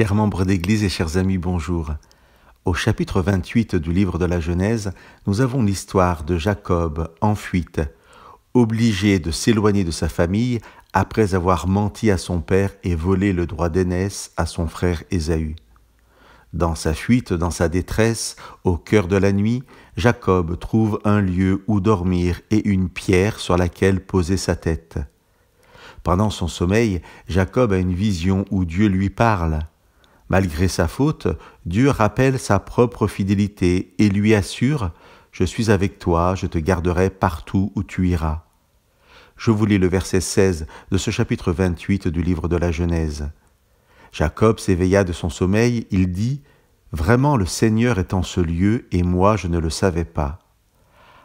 Chers membres d'Église et chers amis, bonjour. Au chapitre 28 du livre de la Genèse, nous avons l'histoire de Jacob en fuite, obligé de s'éloigner de sa famille après avoir menti à son père et volé le droit d'aînesse à son frère Ésaü. Dans sa fuite, dans sa détresse, au cœur de la nuit, Jacob trouve un lieu où dormir et une pierre sur laquelle poser sa tête. Pendant son sommeil, Jacob a une vision où Dieu lui parle. Malgré sa faute, Dieu rappelle sa propre fidélité et lui assure « Je suis avec toi, je te garderai partout où tu iras ». Je vous lis le verset 16 de ce chapitre 28 du livre de la Genèse. Jacob s'éveilla de son sommeil, il dit « Vraiment le Seigneur est en ce lieu et moi je ne le savais pas ».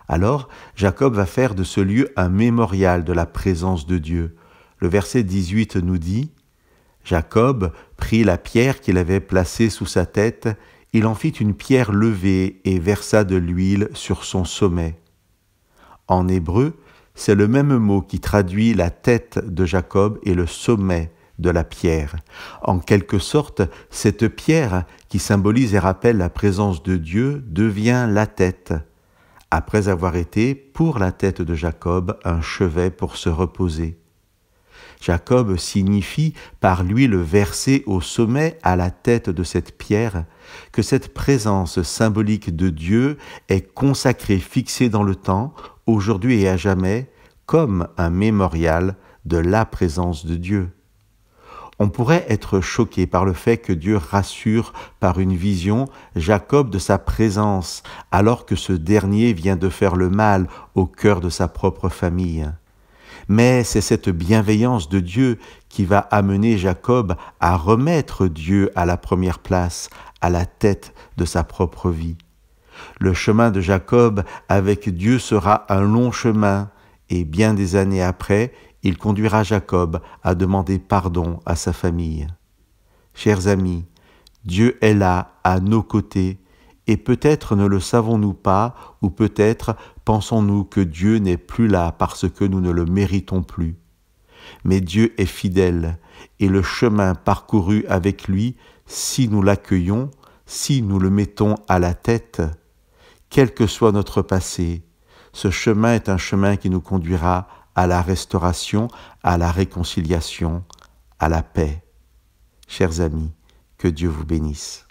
Alors Jacob va faire de ce lieu un mémorial de la présence de Dieu. Le verset 18 nous dit « Jacob prit la pierre qu'il avait placée sous sa tête, il en fit une pierre levée et versa de l'huile sur son sommet. » En hébreu, c'est le même mot qui traduit la tête de Jacob et le sommet de la pierre. En quelque sorte, cette pierre qui symbolise et rappelle la présence de Dieu devient la tête, après avoir été, pour la tête de Jacob, un chevet pour se reposer. Jacob signifie par lui le verser au sommet à la tête de cette pierre, que cette présence symbolique de Dieu est consacrée, fixée dans le temps, aujourd'hui et à jamais, comme un mémorial de la présence de Dieu. On pourrait être choqué par le fait que Dieu rassure par une vision Jacob de sa présence, alors que ce dernier vient de faire le mal au cœur de sa propre famille. Mais c'est cette bienveillance de Dieu qui va amener Jacob à remettre Dieu à la première place, à la tête de sa propre vie. Le chemin de Jacob avec Dieu sera un long chemin, et bien des années après, il conduira Jacob à demander pardon à sa famille. Chers amis, Dieu est là, à nos côtés, et peut-être ne le savons-nous pas, ou peut-être pensons-nous que Dieu n'est plus là parce que nous ne le méritons plus. Mais Dieu est fidèle, et le chemin parcouru avec lui, si nous l'accueillons, si nous le mettons à la tête, quel que soit notre passé, ce chemin est un chemin qui nous conduira à la restauration, à la réconciliation, à la paix. Chers amis, que Dieu vous bénisse.